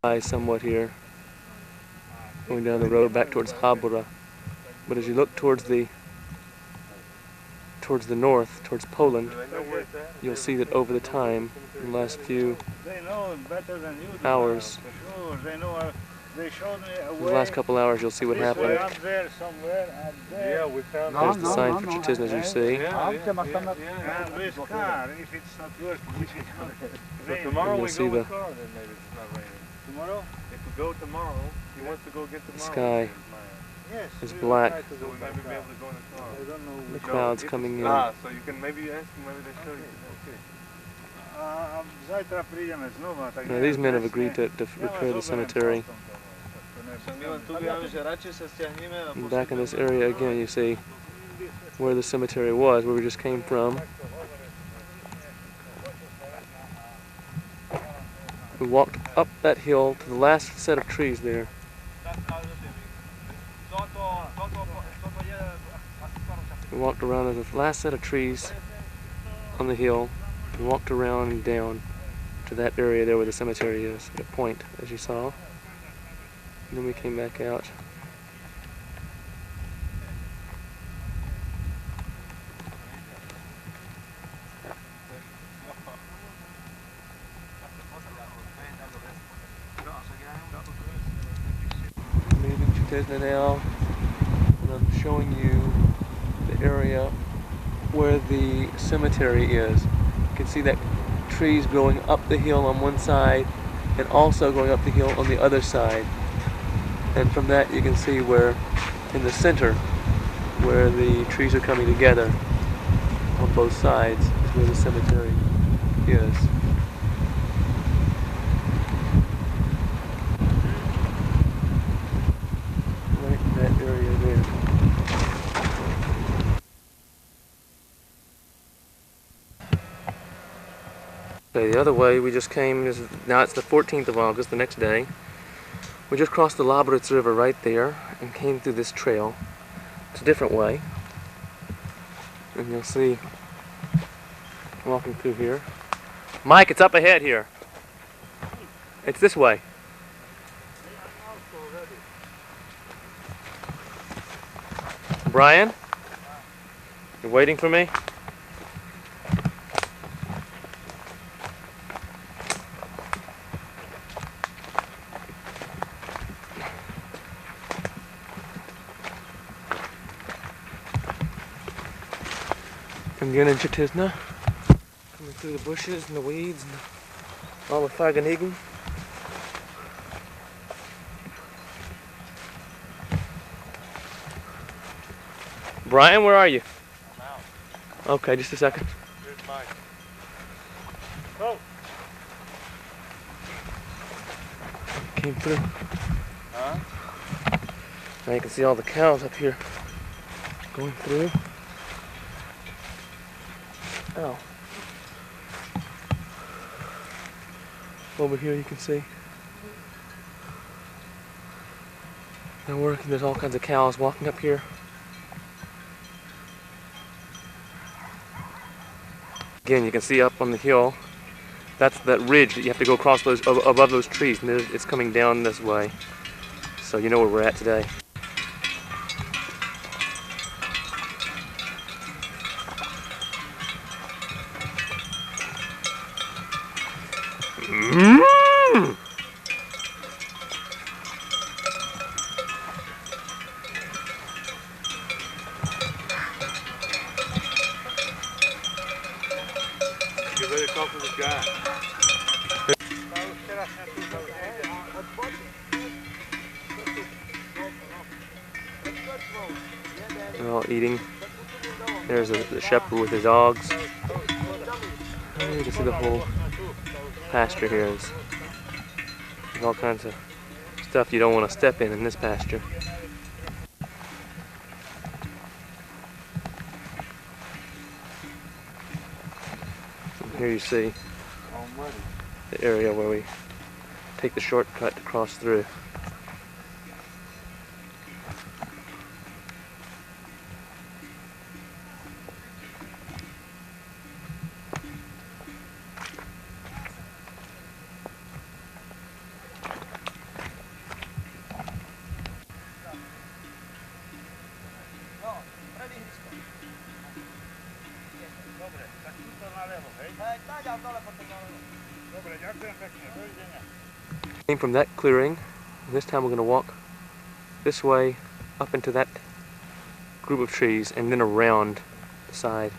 Somewhat here, going down the road back towards Habura. But as you look towards the north, towards Poland, you'll see that over the time, in the last few hours, in the last couple hours, you'll see what happened. There's the sign for Certizne, as you see. And you'll see the sky is black. The clouds coming in. So you can maybe ask them whether they show you. Now these men have agreed to repair the cemetery. And back in this area again, you see where the cemetery was, where we just came from. We walked up that hill to the last set of trees there. We walked around to the last set of trees on the hill and walked around and down to that area there where the cemetery is, a point, as you saw. And then we came back out. I'm leaving Certizne now, and I'm showing you the area where the cemetery is. You can see that trees growing up the hill on one side and also going up the hill on the other side. And from that you can see where, in the center, where the trees are coming together on both sides, is where the cemetery is. Right in that area there. Okay, the other way we just came is, now it's the 14th of August, the next day. We just crossed the Labritz River right there and came through this trail. It's a different way. And you'll see, walking through here. Mike, it's up ahead here. It's this way. Brian? You're waiting for me? Again in Certizne, coming through the bushes and the weeds and all the Faganigen. Brian, where are you? I'm out. Okay, just a second. Here's Mike. Go! Came through. Huh? Now you can see all the cows up here going through. Oh. Over here you can see. They're working, there's all kinds of cows walking up here. Again, you can see up on the hill, that's that ridge that you have to go across those, above those trees, and it's coming down this way. So you know where we're at today. Get ready to talk to this guy. They're all eating. There's the shepherd with his dogs. And you can see the whole pasture here. There's all kinds of stuff you don't want to step in this pasture. And here you see the area where we take the shortcut to cross through. Came from that clearing, and this time we're going to walk this way up into that group of trees and then around the side.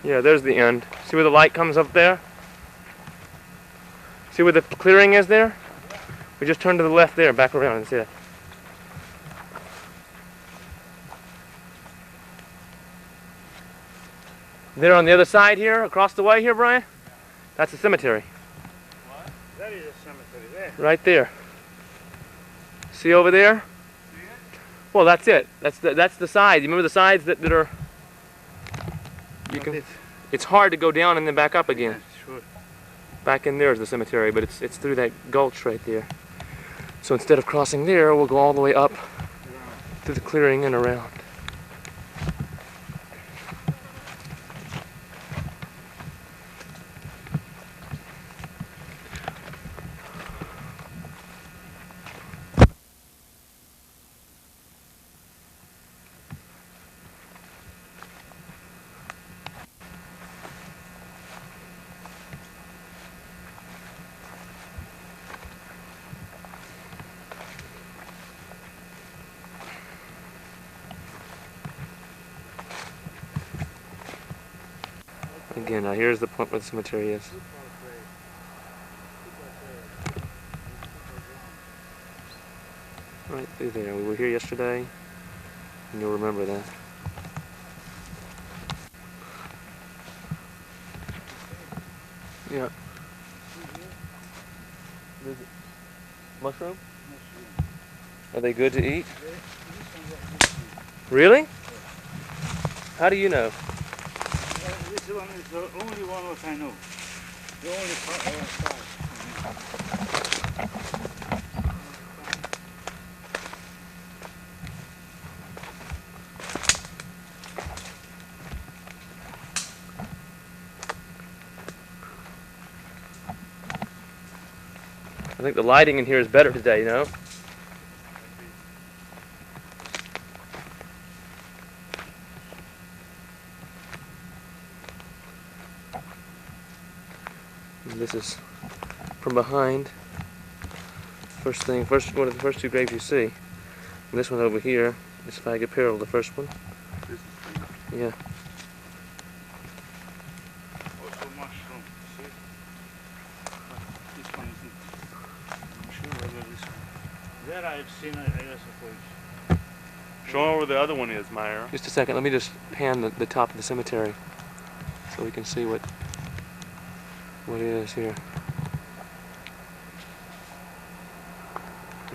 Yeah, there's the end. See where the light comes up there? See where the clearing is there? We just turn to the left there, back around and see it. There on the other side here, across the way here, Brian? That's the cemetery. What? That is a cemetery there. Right there. See over there? See it? Well, that's it. That's the side. You remember the sides that are... You can. It's hard to go down and then back up again. Yeah, sure. Back in there is the cemetery, but it's through that gulch right there. So instead of crossing there, we'll go all the way up to the clearing and around. Again, now here's the point where the cemetery is. Right through there. We were here yesterday, and you'll remember that. Yeah. Mushroom? Are they good to eat? Really? How do you know? This one is the only one what I know. The only part. I think the lighting in here is better today, you know? And this is from behind. First one of the first two graves you see. And this one over here is Fag Apparel, the first one. Yeah. Also mushroom, see? This one isn't. I'm sure whether this one. There I've seen a suppose. Show where the other one is, Meyer. Just a second, let me just pan the top of the cemetery so we can see what it is here.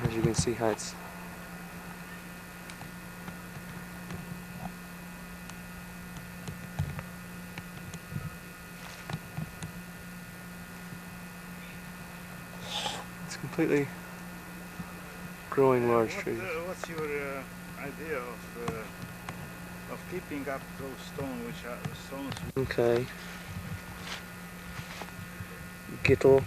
As you can see how it's completely growing large trees. What's your idea of keeping up those stones, which are stones? Okay. Gittel.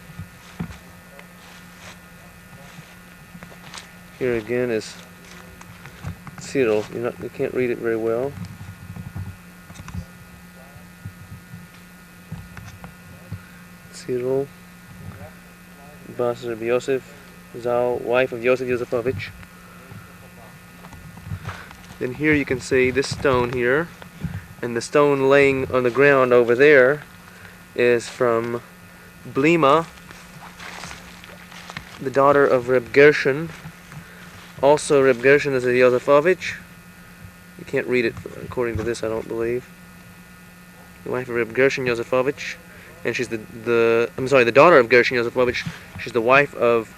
Here again is Cyril. You can't read it very well. Cyril. Bas Rabbi Yosef, Zal, wife of Yosef Yosefovich. Then here you can see this stone here, and the stone laying on the ground over there is from Blima, the daughter of Reb Gershon. Also, Reb Gershon is a Yosefovich. You can't read it according to this, I don't believe. The wife of Reb Gershon Yosefovich, and she's the daughter of Gershon Yosefovich. She's the wife of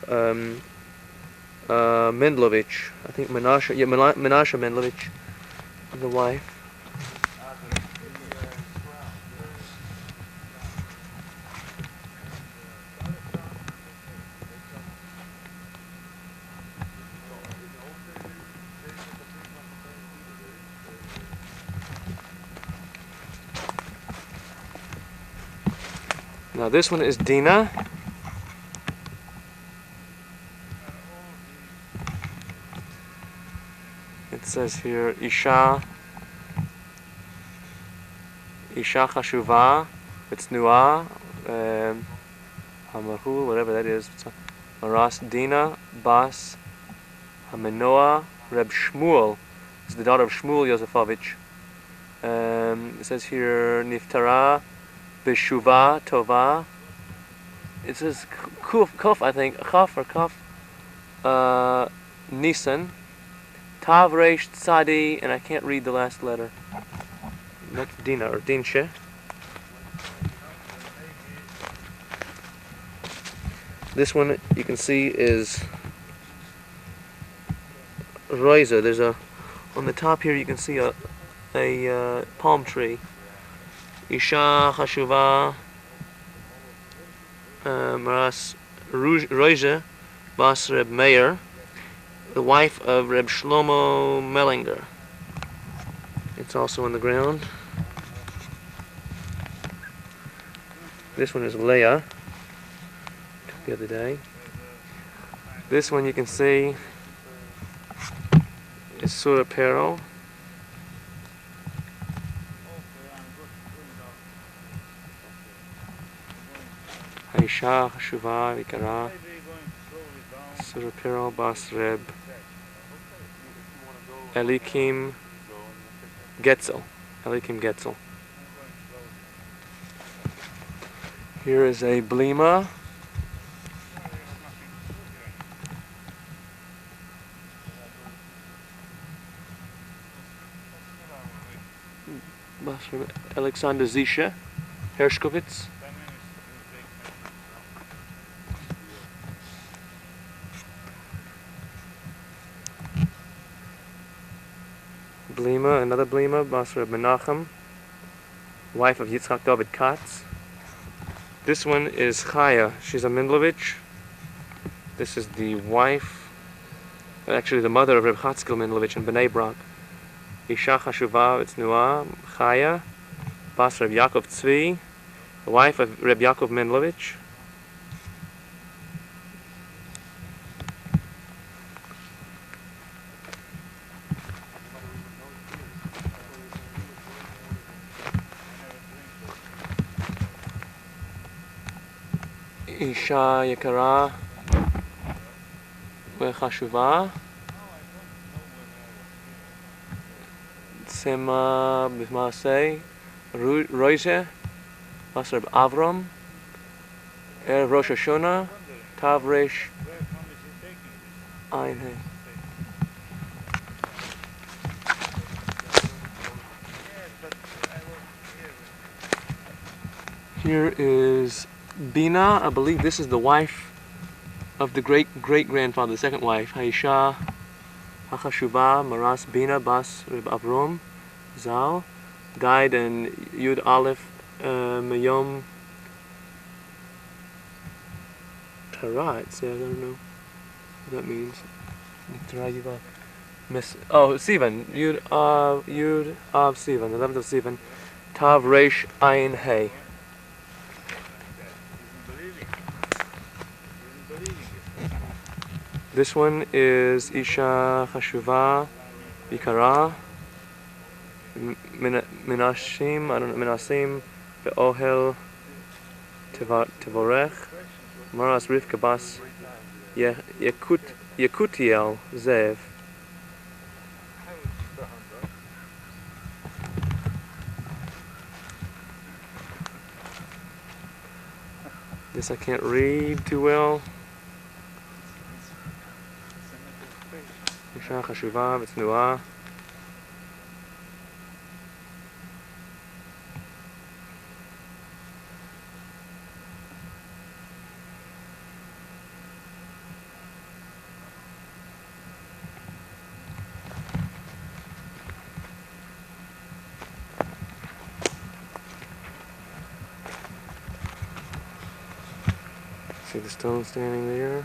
Mendlovich. I think Menashe Mendlovich is the wife. Now this one is Dina. It says here Isha Isha Chashuva, Vitznua, Hamarhul, whatever that is. Maras Dina, Bas, Hamenoah, Reb Shmuel. It's the daughter of Shmuel Yosefovich. It says here, Niftara, Beshuva, Tova. It says Kuf, I think, Chaf or Kaf. Nisan. Tav Reish Tzadi, and I can't read the last letter. That's Dina or Dinshe. This one you can see is Roiza. There's on the top here you can see a palm tree. Isha Chashuva Maras Roiza Bas Reb Meyer, the wife of Reb Shlomo Mellinger. It's also on the ground. This one is Leah, the other day. This one you can see is Surah Pero. Haisha, Shuvah, Vikara, Surah Pero, Bas Reb, Elikim Getzel. Elikim Getzel. Here is a Blima. Alexander Zisha, Hershkovitz. Blima, another Blima, Basra Menachem, wife of Yitzchak David Katz. This one is Chaya. She's a Mindlovich. This is the wife, actually the mother of Reb Chatzkel Mindlovich in Bnei Brak. Isha Chashuva Vitznua, Chaya, Bas Reb Yaakov Tzvi, the wife of Reb Yaakov Mindlovich. Isha Yakara Chashuva Sema B'Maaseh Roize Basar Avram Erev Rosh Hashanah Tav Reish Ein Hey. Here is Bina. I believe this is the wife of the great-great-grandfather, the second wife. Haisha Hachashuva Maras Bina Bas Reb Avrom Zal, died in Yud Aleph Mayom Tara. I don't know what that means. Sivan. Yud Av Sivan, the 11th of Sivan. Tav Reish Ayin Hey. This one is Isha Chashuva Vikara Menashim, I don't know, Menasim Be'ohel Tevorech Maras Rivka Bas Yekutiel Zev. This I can't read too well. Isha Chashuva Vitznua. See the stone standing there.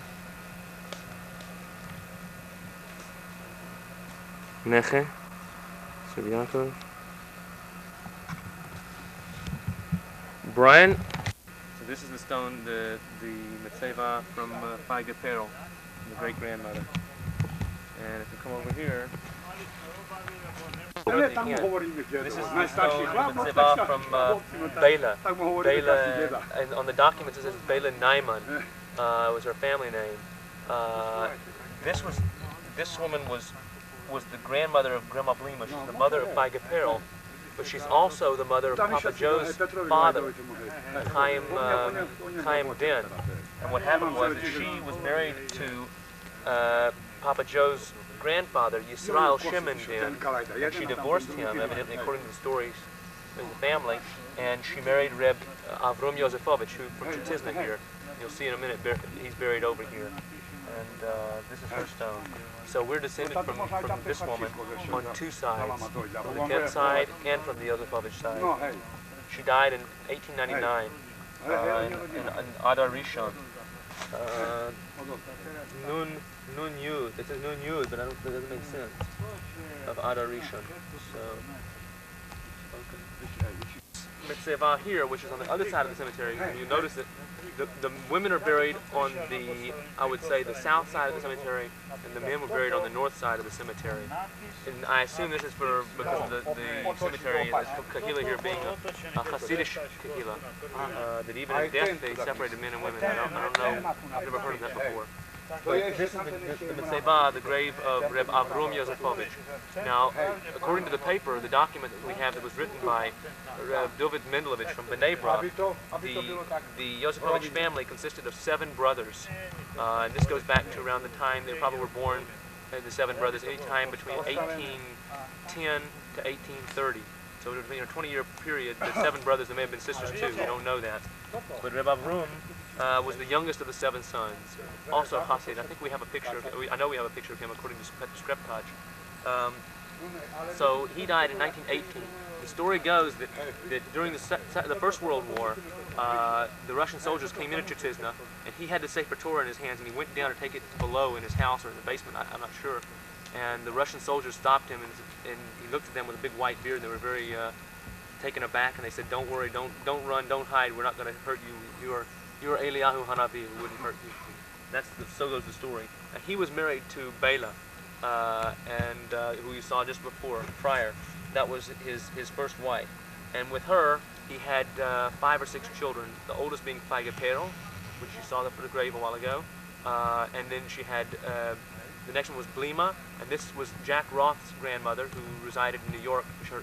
Neche, Sir Yaakov. Brian. So this is the stone, the Metzeva from Feiga Perel, the great grandmother. And if you come over here, This is the stone mitzvah from Bela. Bela, and on the documents it says Bela Naiman. Was her family name. This woman was the grandmother of Grandma Blima. She's the mother of Feigeperl, but she's also the mother of Papa Joe's father, Chaim Den. And what happened was that she was married to Papa Joe's grandfather, Yisrael Shimon Den, and she divorced him, evidently according to the stories of the family, and she married Reb Avrum Yosefovich, who from Certizne here. You'll see in a minute, he's buried over here. And this is her stone. So we're descended from this woman on two sides, from the Tent side and from the Yosefovich side. She died in 1899 in Adar Rishon. Nun Yud. It says Nun Yud, but that doesn't make sense. Of Adar Rishon. So, Mitzvah here, which is on the other side of the cemetery, and you notice that the women are buried on the, I would say, the south side of the cemetery, and the men were buried on the north side of the cemetery. And I assume this is because of the cemetery and the kahila here being a Hasidic kahila, that even in death they separated men and women. I don't know, I've never heard of that before. But this is the Mitzvah, the grave of Reb Avrum Yosefovich. Now, according to the paper, the document that we have that was written by Reb David Mendelovich from Bnei Brak, the Yosefovich family consisted of 7 brothers. And this goes back to around the time they probably were born, the 7 brothers, any time between 1810 to 1830. So in a 20-year period, the 7 brothers, there may have been sisters too, we don't know that. But Reb Avrum was the youngest of the 7 sons, also a Hasid. I think we have a picture of him. I know we have a picture of him according to Skreptaj. So he died in 1918. The story goes that during the First World War, the Russian soldiers came into Certizne, and he had the Sefer Torah in his hands, and he went down to take it below in his house or in the basement, I'm not sure. And the Russian soldiers stopped him, and he looked at them with a big white beard, and they were very taken aback, and they said, "Don't worry, don't run, don't hide. We're not going to hurt you. You're Eliyahu Hanavi, who wouldn't hurt you." So goes the story. And he was married to Bela, who you saw just prior. That was his first wife. And with her, he had 5 or 6 children, the oldest being Feigeperl, which you saw for the grave a while ago. And then she had, the next one was Blima, and this was Jack Roth's grandmother, who resided in New York. Her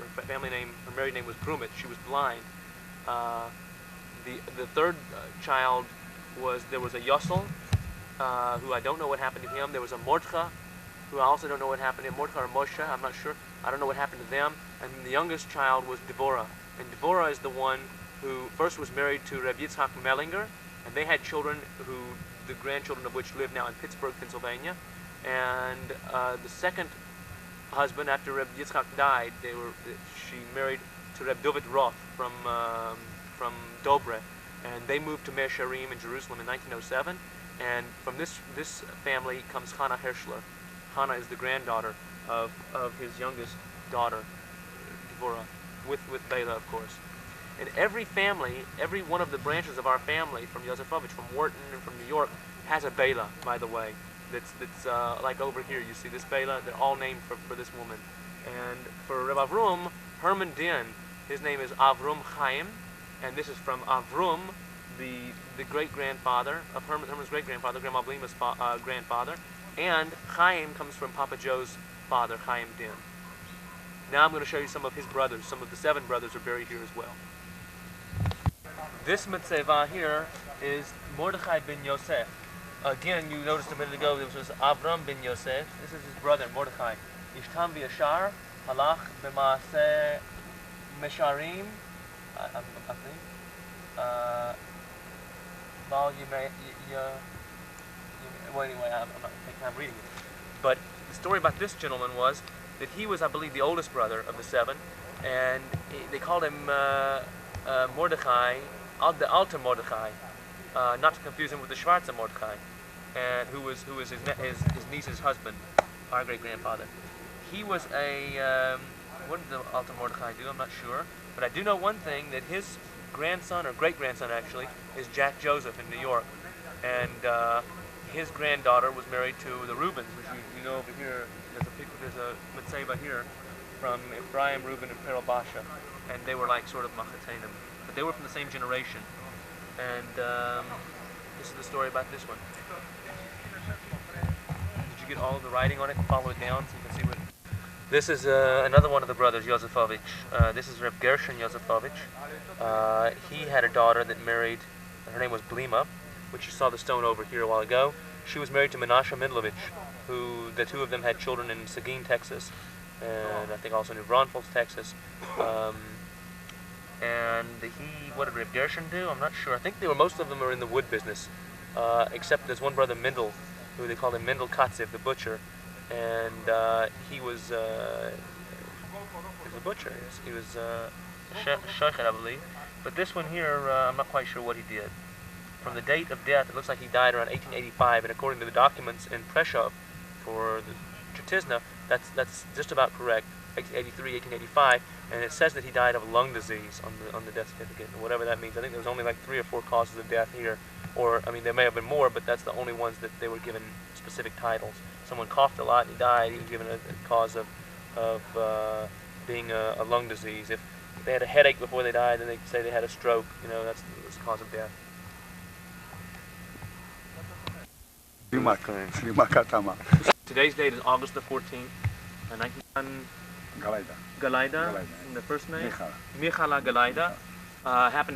married name was Grumit. She was blind. The third child there was a Yossel, who I don't know what happened to him. There was a Mordcha, who I also don't know what happened to him. Mordcha or Moshe, I'm not sure. I don't know what happened to them. And the youngest child was Devorah. And Devorah is the one who first was married to Reb Yitzhak Mellinger, and they had children the grandchildren of which live now in Pittsburgh, Pennsylvania. And the second husband, after Reb Yitzhak died, she married to Reb David Roth from Dobre, and they moved to Meir Sharim in Jerusalem in 1907. And from this family comes Hannah Herschler. Hannah is the granddaughter of his youngest daughter, Devorah, with Bela, of course. And every family, every one of the branches of our family, from Yosefovich, from Wharton, and from New York, has a Bela, by the way. That's like over here, you see this Bela, they're all named for this woman. And for Reb Avrum, Herman Den, his name is Avrum Chaim, and this is from Avrum, the great-grandfather of Herman's great-grandfather, Grandma Blima's grandfather, and Chaim comes from Papa Joe's father, Chaim Den. Now I'm going to show you some of his brothers. Some of the 7 brothers are buried here as well. This mitzvah here is Mordechai ben Yosef. Again, you noticed a minute ago this was Avram ben Yosef. This is his brother, Mordechai. Ishtam v'yashar, halach b'maaseh mesharim, I think. Well, anyway, I'm not taking time reading it. But the story about this gentleman was that he was, I believe, the oldest brother of the 7, and they called him Mordechai, the Alter Mordechai, not to confuse him with the Schwartz Mordechai, and who was his niece's husband, our great-grandfather. He was what did the Alter Mordechai do? I'm not sure, but I do know one thing, that his grandson, or great-grandson actually, is Jack Joseph in New York, and his granddaughter was married to the Rubens, which you know over here. There's a mitzvah here. from Ephraim, Reuben, and Perel Basha, and they were like sort of machatenim, but they were from the same generation. And this is the story about this one. Did you get all of the writing on it? Follow it down so you can see what. This is another one of the brothers, Yosefovich. This is Reb Gershon Yosefovich. He had a daughter that married. Her name was Blima, which you saw the stone over here a while ago. She was married to Menashe Mindlovich, who the two of them had children in Seguin, Texas, and I think also New Braunfels, Texas. And what did Reb Gershon do? I'm not sure. I think most of them are in the wood business, except there's one brother, Mendel, who they called him Mendel Katzev, the butcher, and he was a butcher. He was shochet, I believe. But this one here, I'm not quite sure what he did. From the date of death, it looks like he died around 1885, and according to the documents in Preshov for the Certizne, that's just about correct. 1883, 1885, and it says that he died of lung disease on the death certificate, and whatever that means. I think there was only like 3 or 4 causes of death here, or I mean there may have been more, but that's the only ones that they were given specific titles. Someone coughed a lot and he died. He was given a cause of being a lung disease. If they had a headache before they died, then they say they had a stroke. You know, that's the cause of death. Today's date is August the 14th, 19... Galaida, the first name? Michala Galaida, happened